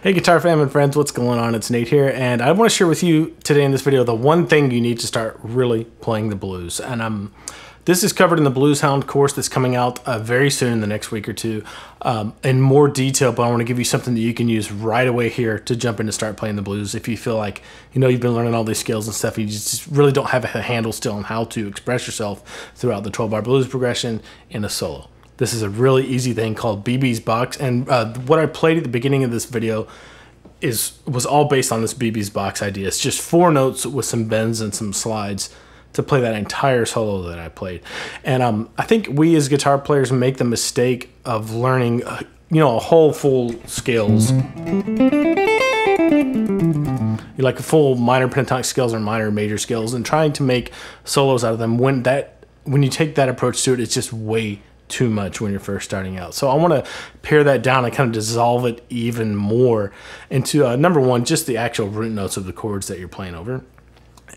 Hey Guitar fam and friends, what's going on? It's Nate here, and I want to share with you today in this video the one thing you need to start really playing the blues. And this is covered in the Blues Hound course that's coming out very soon in the next week or two in more detail, but I want to give you something that you can use right away here to jump in and start playing the blues. If you feel like, you know, you've been learning all these skills and stuff, you just really don't have a handle still on how to express yourself throughout the 12-bar blues progression in a solo. This is a really easy thing called BB's box, and what I played at the beginning of this video was all based on this BB's box idea. It's just 4 notes with some bends and some slides to play that entire solo that I played. And I think we as guitar players make the mistake of learning, you know, a whole full scales, like a full minor pentatonic scales or minor major scales, and trying to make solos out of them. When you take that approach to it, it's just way too much when you're first starting out. So I want to pare that down and kind of dissolve it even more into number one, just the actual root notes of the chords that you're playing over.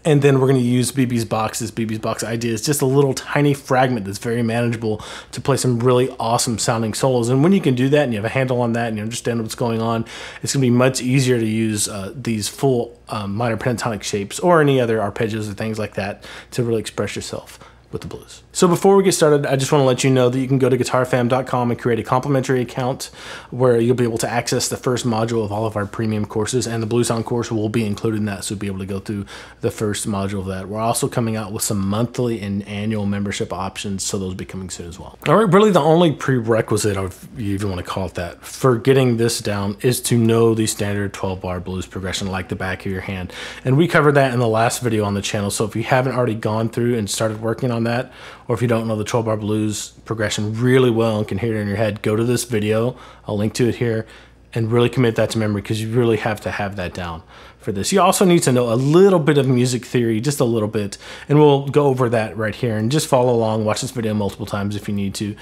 And then we're going to use BB's box. This BB's box idea is just a little tiny fragment that's very manageable to play some really awesome sounding solos. And when you can do that and you have a handle on that and you understand what's going on, it's going to be much easier to use these full minor pentatonic shapes or any other arpeggios or things like that to really express yourself with the blues. So before we get started, I just want to let you know that you can go to guitarfam.com and create a complimentary account where you'll be able to access the first module of all of our premium courses, and the Blues Hound course will be included in that, so you'll be able to go through the first module of that. We're also coming out with some monthly and annual membership options, so those will be coming soon as well. All right, really the only prerequisite, or if you even want to call it that, for getting this down is to know the standard 12-bar blues progression like the back of your hand. And we covered that in the last video on the channel, so if you haven't already gone through and started working on that, or if you don't know the 12-bar blues progression really well and can hear it in your head, go to this video. I'll link to it here and really commit that to memory, because you really have to have that down for this. You also need to know a little bit of music theory, just a little bit, and we'll go over that right here. And just follow along, watch this video multiple times if you need to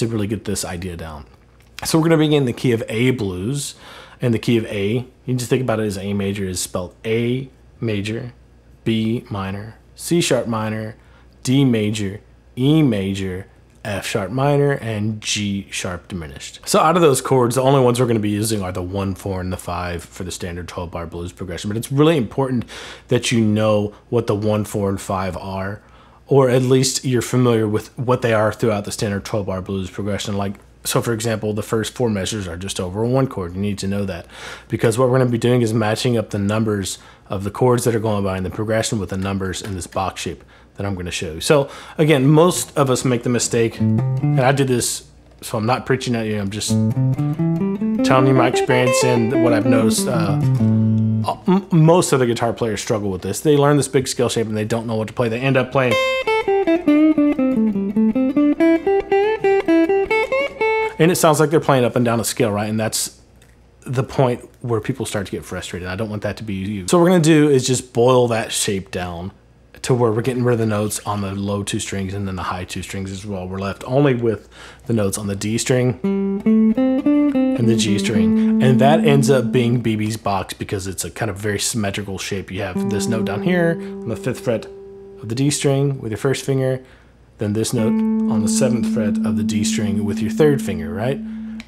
really get this idea down. So we're going to begin the key of A blues, and the key of A, you can just think about it as A major is spelled A major, B minor, C sharp minor, D major, E major, F sharp minor, and G sharp diminished. So out of those chords, the only ones we're going to be using are the 1, 4, and the 5 for the standard 12-bar blues progression. But it's really important that you know what the 1, 4, and 5 are, or at least you're familiar with what they are throughout the standard 12-bar blues progression. Like, so for example, the first 4 measures are just over a 1 chord. You need to know that, because what we're going to be doing is matching up the numbers of the chords that are going by in the progression with the numbers in this box shape that I'm going to show you. So again, most of us make the mistake, and I did this, so I'm not preaching at you, I'm just telling you my experience and what I've noticed. Most of the guitar players struggle with this. They learn this big scale shape and they don't know what to play. They end up playing, and it sounds like they're playing up and down a scale, right? And that's the point where people start to get frustrated. I don't want that to be you. So what we're going to do is just boil that shape down to where we're getting rid of the notes on the low 2 strings and then the high 2 strings as well. We're left only with the notes on the D string and the G string. And that ends up being BB's box because it's a kind of very symmetrical shape. You have this note down here on the 5th fret of the D string with your first finger, then this note on the 7th fret of the D string with your 3rd finger, right?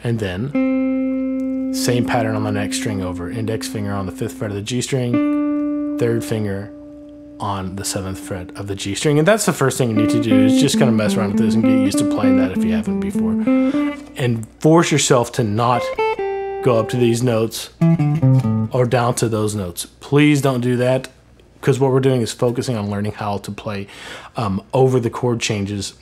And then same pattern on the next string over, index finger on the 5th fret of the G string, 3rd finger on the 7th fret of the G string. And that's the first thing you need to do, is just kind of mess around with this and get used to playing that if you haven't before. And force yourself to not go up to these notes or down to those notes. Please don't do that, because what we're doing is focusing on learning how to play over the chord changes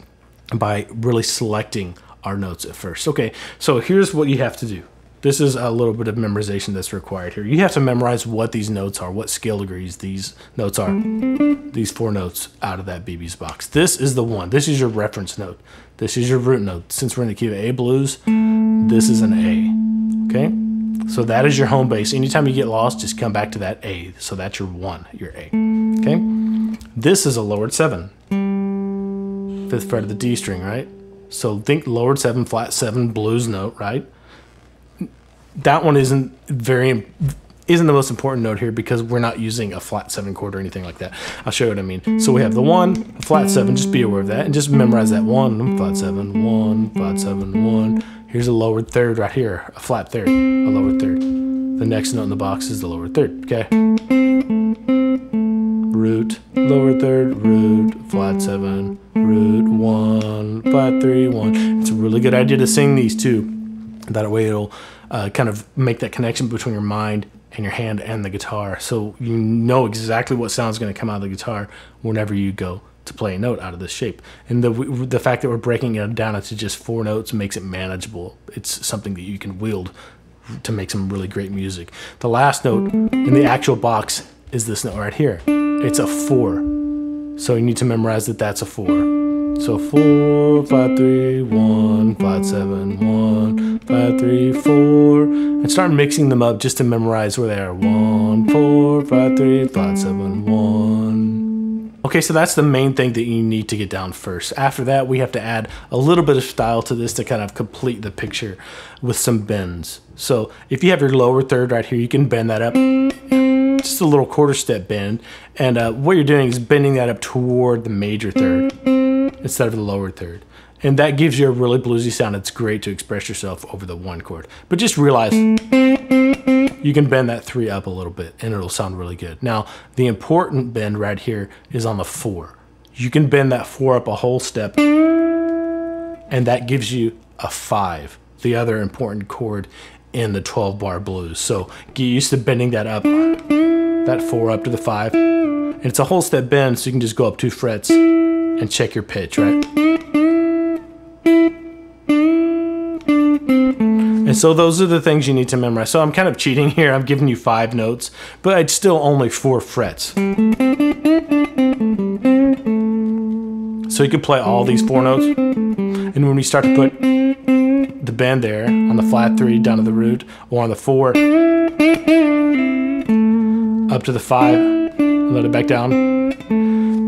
by really selecting our notes at first. Okay, so here's what you have to do. This is a little bit of memorization that's required here. You have to memorize what these notes are, what scale degrees these notes are, these 4 notes out of that BB's box. This is the one. This is your reference note. This is your root note. Since we're in the key of A blues, this is an A, okay? So that is your home base. Anytime you get lost, just come back to that A. So that's your 1, your A, okay? This is a lowered 7, 5th fret of the D string, right? So think lowered 7, flat 7 blues note, right? That one isn't the most important note here, because we're not using a flat 7 chord or anything like that. I'll show you what I mean. So we have the 1, a flat 7, just be aware of that, and just memorize that 1, flat 7, 1, flat 7, 1. Here's a lowered 3rd right here, a flat 3rd, a lowered 3rd. The next note in the box is the lower third, okay? Root, lower third, root, flat 7, root 1, flat 3, 1. It's a really good idea to sing these too. That way it'll kind of make that connection between your mind and your hand and the guitar, so you know exactly what sound is going to come out of the guitar whenever you go to play a note out of this shape. And the fact that we're breaking it down into just 4 notes makes it manageable. It's something that you can wield to make some really great music. The last note in the actual box is this note right here. It's a 4, so you need to memorize that that's a 4. So 4, flat 3, 1, flat 7, 1, flat 3, 4, and start mixing them up just to memorize where they are. 1, 4, flat 3, flat 7, 1. Okay, so that's the main thing that you need to get down first. After that, we have to add a little bit of style to this to kind of complete the picture with some bends. So if you have your lower third right here, you can bend that up. Just a little quarter step bend. And what you're doing is bending that up toward the major third instead of the lower third. And that gives you a really bluesy sound. It's great to express yourself over the 1 chord. But just realize you can bend that 3 up a little bit and it'll sound really good. Now, the important bend right here is on the 4. You can bend that 4 up a whole step and that gives you a 5, the other important chord in the 12-bar blues. So get used to bending that up, that 4 up to the 5. And it's a whole step bend, so you can just go up 2 frets and check your pitch, right? And so those are the things you need to memorize. So I'm kind of cheating here. I'm giving you 5 notes, but it's still only 4 frets. So you can play all these 4 notes. And when we start to put the bend there on the flat 3 down to the root, or on the 4 up to the 5, let it back down,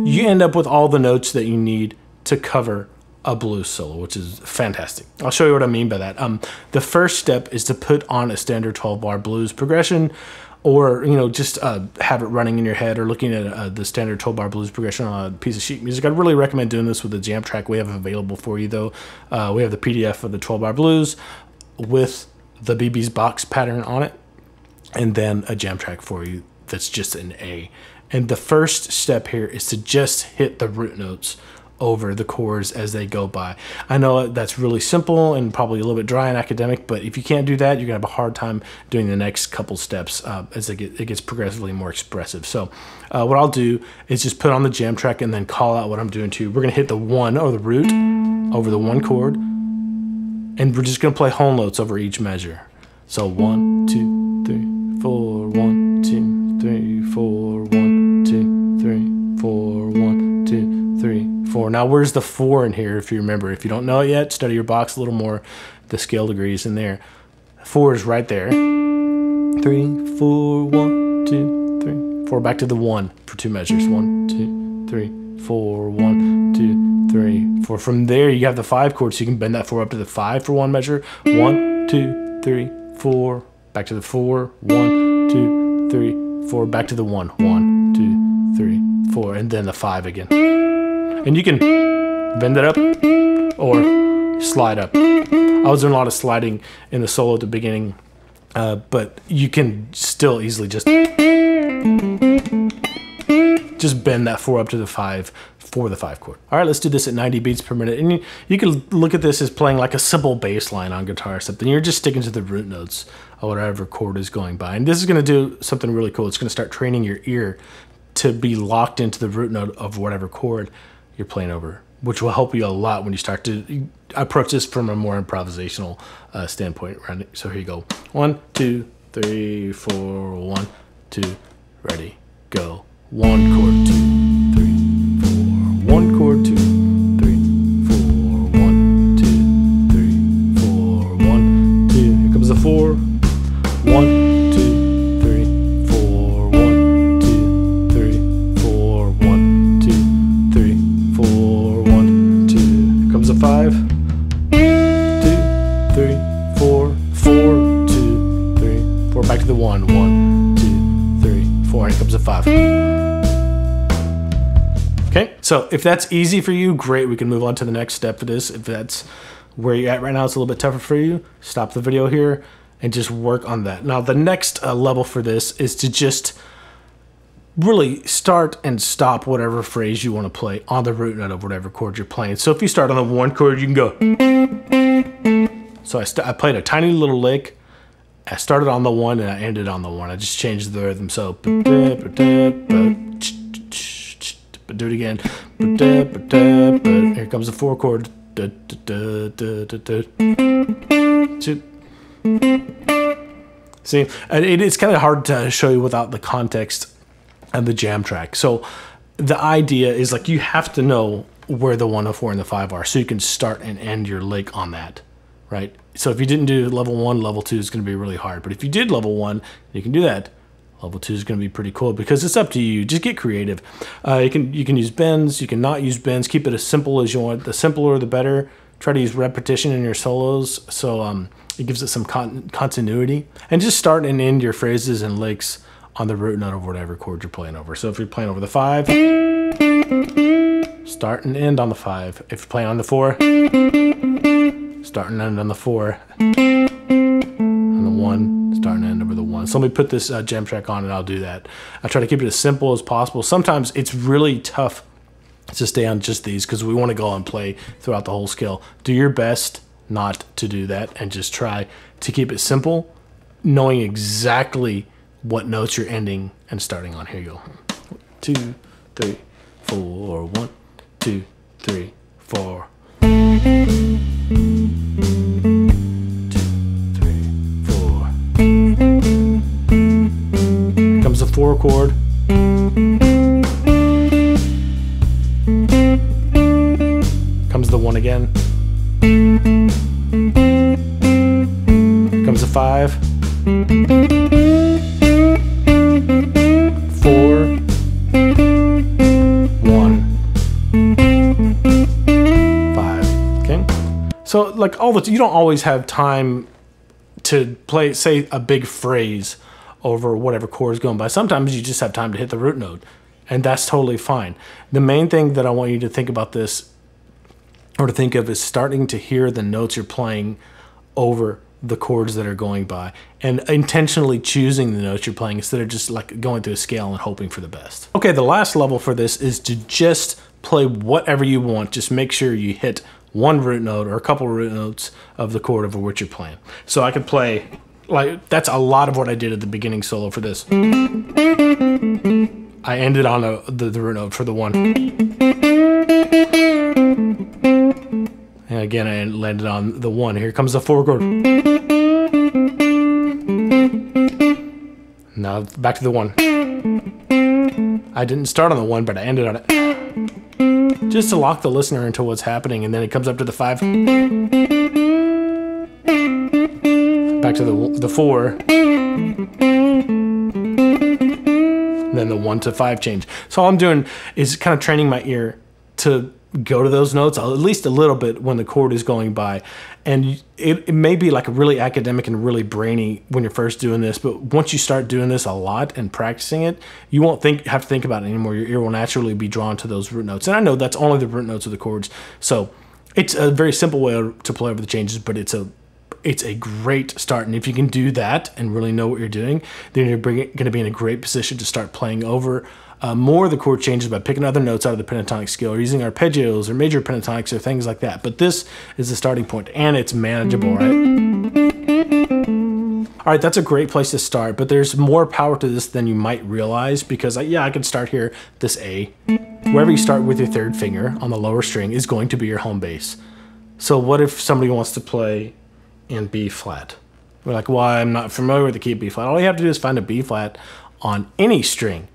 you end up with all the notes that you need to cover a blues solo, which is fantastic. I'll show you what I mean by that. The first step is to put on a standard 12-bar blues progression, or just have it running in your head, or looking at the standard 12-bar blues progression on a piece of sheet music. I'd really recommend doing this with the jam track we have available for you, though. We have the PDF of the 12-bar blues with the BB's box pattern on it, and then a jam track for you that's just an A. And the first step here is to just hit the root notes over the chords as they go by. I know that's really simple and probably a little bit dry and academic, but if you can't do that, you're gonna have a hard time doing the next couple steps as it gets progressively more expressive. So what I'll do is just put on the jam track and then call out what I'm doing too. We're gonna hit the 1 or the root over the 1 chord, and we're just gonna play whole notes over each measure. So 1, 2, 3, 4, 1, 2, 3, 4, 1, 2, 3, 4, 1, 2, 3, 4. Now, where's the 4 in here, if you remember? If you don't know it yet, study your box a little more. The scale degrees in there. 4 is right there. 3, 4, 1, 2, 3, 4. Back to the 1 for 2 measures. 1, 2, 3, 4, 1, 2, 3, 4. From there, you have the 5 chord, so you can bend that 4 up to the 5 for 1 measure. 1, 2, 3, 4. Back to the 4. 1, 2, 3, 4. Back to the 1. 1, 2, 3, 4. And then the 5 again. And you can bend it up or slide up. I was doing a lot of sliding in the solo at the beginning, but you can still easily just bend that 4 up to the 5 for the 5 chord. All right, let's do this at 90 beats per minute. And you can look at this as playing like a simple bass line on guitar or something. You're just sticking to the root notes or whatever chord is going by. And this is gonna do something really cool. It's gonna start training your ear to be locked into the root note of whatever chord you're playing over, which will help you a lot when you start to approach this from a more improvisational standpoint. Right? So here you go. 1, 2, 3, 4, 1, 2, ready, go. 1 chord, 2, 3, 4. 1 chord, 2, 3, 4. 1, 2, 3, 4. 1, 2. Here comes the 4. 1, 2, 3, 4. 1, 2, 3, 4. 1, 2, 3, 4. 1, 2. Here comes the 5. 2, 3, 4. 4, 2, 3, 4. Back to the 1. 1, 2, 3, 4. Here comes the 5. Okay, so if that's easy for you, great. We can move on to the next step for this. If that's where you're at right now, it's a little bit tougher for you, stop the video here and just work on that. Now, the next level for this is to just really start and stop whatever phrase you want to play on the root note of whatever chord you're playing. So if you start on the 1 chord, you can go. So I played a tiny little lick. I started on the 1 and I ended on the 1. I just changed the rhythm. So do it again. Here comes the 4 chord. See, it's kind of hard to show you without the context of the jam track. So the idea is like you have to know where the 1, the 4, and the 5 are so you can start and end your lick on that, right? So if you didn't do level 1, level 2 is going to be really hard. But if you did level 1, you can do that. Level 2 is going to be pretty cool because it's up to you. Just get creative. You can use bends. You can not use bends. Keep it as simple as you want. The simpler, the better. Try to use repetition in your solos so it gives it some continuity. And just start and end your phrases and licks on the root note of whatever chord you're playing over. So if you're playing over the 5, start and end on the 5. If you're playing on the 4, start and end on the 4. On the 1, start and end over the 1. So let me put this jam track on and I'll do that. I try to keep it as simple as possible. Sometimes it's really tough to stay on just these because we want to go and play throughout the whole scale. Do your best not to do that and just try to keep it simple, knowing exactly what notes you're ending and starting on. Here you go. 2, 3, 4. 1, 2, 3, 4. 2, 3, 4. Here comes the 4 chord. Comes the 1 again. Here comes the 5. 4, 1, 5. Okay. So like you don't always have time to play, say, a big phrase over whatever chord is going by. Sometimes you just have time to hit the root note, and that's totally fine. The main thing that I want you to think about this, or to think of, is starting to hear the notes you're playing over the chords that are going by, and intentionally choosing the notes you're playing instead of just like going through a scale and hoping for the best. Okay, the last level for this is to just play whatever you want. Just make sure you hit 1 root note or a couple root notes of the chord over which you're playing. So I could play, like, that's a lot of what I did at the beginning solo for this. I ended on the root note for the 1. And again, I landed on the 1. Here comes the 4 chord. Now back to the 1. I didn't start on the 1, but I ended on it. Just to lock the listener into what's happening, and then it comes up to the 5. Back to the 4. And then the 1 to 5 change. So all I'm doing is kind of training my ear to go to those notes at least a little bit when the chord is going by. And it may be like really academic and really brainy when you're first doing this, but once you start doing this a lot and practicing it, you won't have to think about it anymore. Your ear will naturally be drawn to those root notes. And I know that's only the root notes of the chords, so it's a very simple way to play over the changes, but it's a great start. And if you can do that and really know what you're doing, then you're going to be in a great position to start playing over more of the chord changes by picking other notes out of the pentatonic scale or using arpeggios or major pentatonics or things like that. But this is the starting point, and it's manageable, right? All right, that's a great place to start, but there's more power to this than you might realize, because I could start here, this A. Wherever you start with your 3rd finger on the lower string is going to be your home base. So what if somebody wants to play in B flat? We're like, well, I'm not familiar with the key of B flat. All you have to do is find a B flat on any string.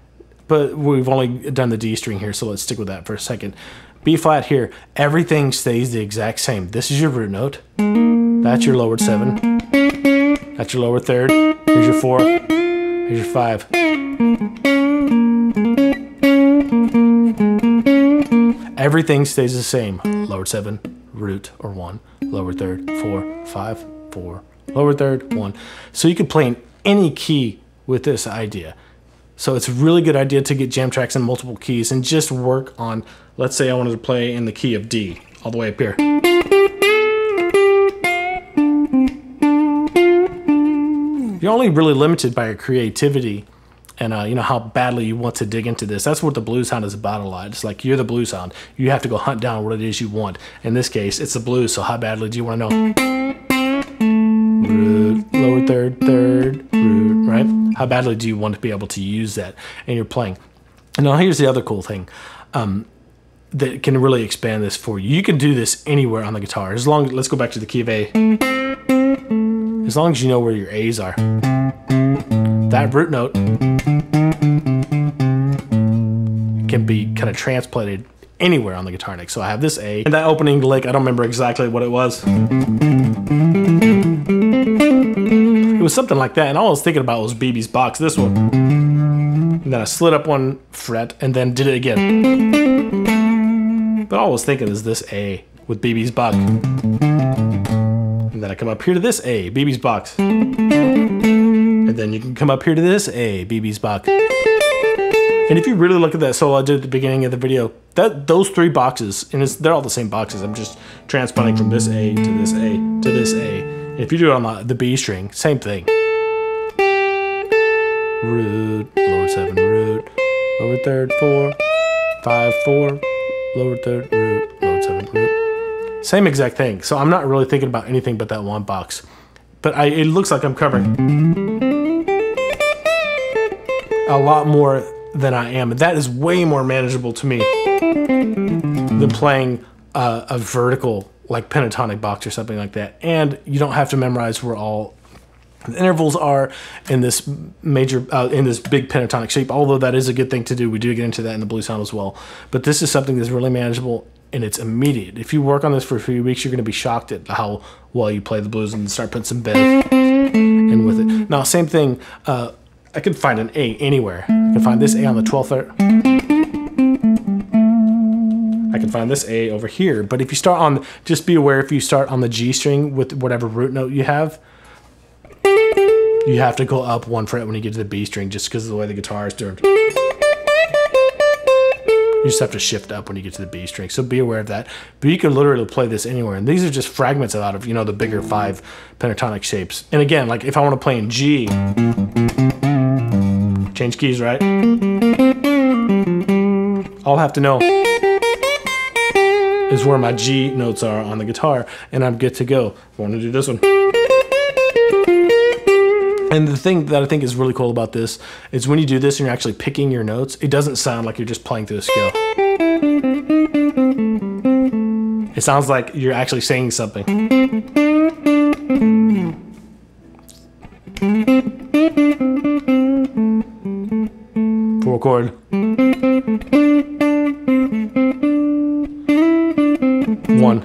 But we've only done the D string here, so let's stick with that for a second. B flat here, everything stays the exact same. This is your root note. That's your lowered 7. That's your lower 3rd. Here's your 4. Here's your 5. Everything stays the same. Lowered 7, root, or 1. Lower 3rd, 4, 5, 4. Lower 3rd, 1. So you can play in any key with this idea. So it's a really good idea to get jam tracks in multiple keys and just work on, let's say I wanted to play in the key of D, all the way up here. You're only really limited by your creativity and you know, how badly you want to dig into this. That's what the Blues Hound is about a lot. It's like, you're the Blues Hound. You have to go hunt down what it is you want. In this case, it's the blues, so how badly do you want to know? Root, lower third, third, root, right? How badly do you want to be able to use that in your playing? And now here's the other cool thing that can really expand this for you. You can do this anywhere on the guitar. Let's go back to the key of A. As long as you know where your A's are. That root note can be kind of transplanted anywhere on the guitar neck. So I have this A, and that opening lick, I don't remember exactly what it was. It was something like that, and all I was thinking about was BB's box, this one. And then I slid up one fret and then did it again. But all I was thinking is this A with BB's box. And then I come up here to this A, BB's box. And then you can come up here to this A, BB's box. And if you really look at that solo I did at the beginning of the video, those three boxes, and they're all the same boxes. I'm just transplanting from this A to this A to this A. And if you do it on the B string, same thing. Root, lower 7, root, lower third, 4, 5, 4, lower third, root, lower 7, root. Same exact thing. So I'm not really thinking about anything but that one box. But it looks like I'm covering a lot more than I am. And that is way more manageable to me than playing a vertical, like pentatonic box or something like that. And you don't have to memorize where all the intervals are in this major, in this big pentatonic shape, although that is a good thing to do. We do get into that in the Blues Hound as well. But this is something that's really manageable and it's immediate. If you work on this for a few weeks, you're going to be shocked at how well you play the blues and start putting some bend in with it. Now, same thing, I could find an A anywhere. I can find this A on the 12th fret. I can find this A over here. But if you start on, just be aware if you start on the G string with whatever root note you have to go up one fret when you get to the B string just because of the way the guitar is doing. You just have to shift up when you get to the B string. So be aware of that. But you can literally play this anywhere. And these are just fragments out of, you know, the bigger 5 pentatonic shapes. And again, like if I want to play in G, change keys, right? All I have to know is where my G notes are on the guitar, and I'm good to go. I want to do this one. And the thing that I think is really cool about this is when you do this and you're actually picking your notes, it doesn't sound like you're just playing through a scale. It sounds like you're actually saying something. 4 chord. 1.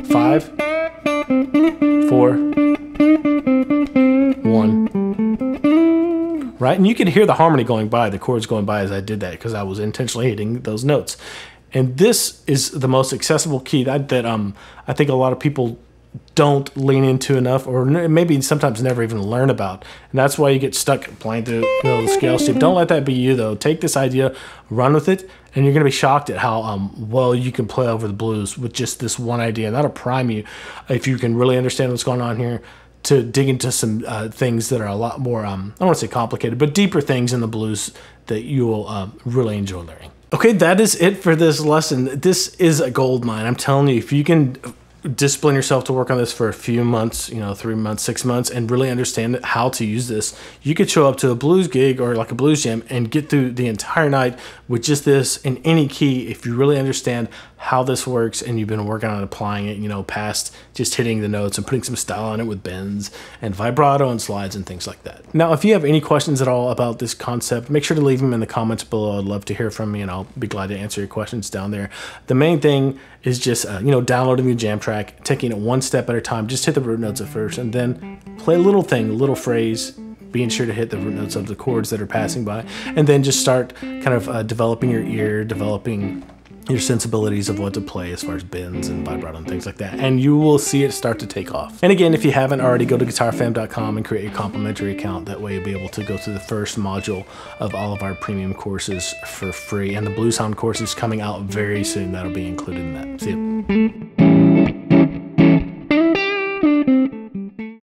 5. 4, 1, right? And you can hear the harmony going by, the chords going by as I did that because I was intentionally hitting those notes. And this is the most accessible key that I think a lot of people don't lean into enough, or maybe sometimes never even learn about. And that's why you get stuck playing through the scale shape. Don't let that be you, though. Take this idea, run with it, and you're going to be shocked at how well you can play over the blues with just this one idea. And that'll prime you, if you can really understand what's going on here, to dig into some things that are a lot more, I don't want to say complicated, but deeper things in the blues that you will really enjoy learning. Okay, that is it for this lesson. This is a gold mine. I'm telling you, if you can discipline yourself to work on this for a few months, 3 months, 6 months, and really understand how to use this, you could show up to a blues gig or like a blues jam and get through the entire night with just this in any key if you really understand how this works and you've been working on applying it, past just hitting the notes and putting some style on it with bends and vibrato and slides and things like that. Now, if you have any questions at all about this concept, make sure to leave them in the comments below. I'd love to hear from you, and I'll be glad to answer your questions down there. The main thing is just, downloading the jam track, taking it one step at a time. Just hit the root notes at first, and then play a little thing, a little phrase, being sure to hit the root notes of the chords that are passing by, and then just start kind of developing your ear, developing your sensibilities of what to play as far as bends and vibrato and things like that, and you will see it start to take off. And again, if you haven't already, go to guitarfam.com and create your complimentary account. That way you'll be able to go through the first module of all of our premium courses for free, and the Blues Hound course is coming out very soon. That'll be included in that. See you.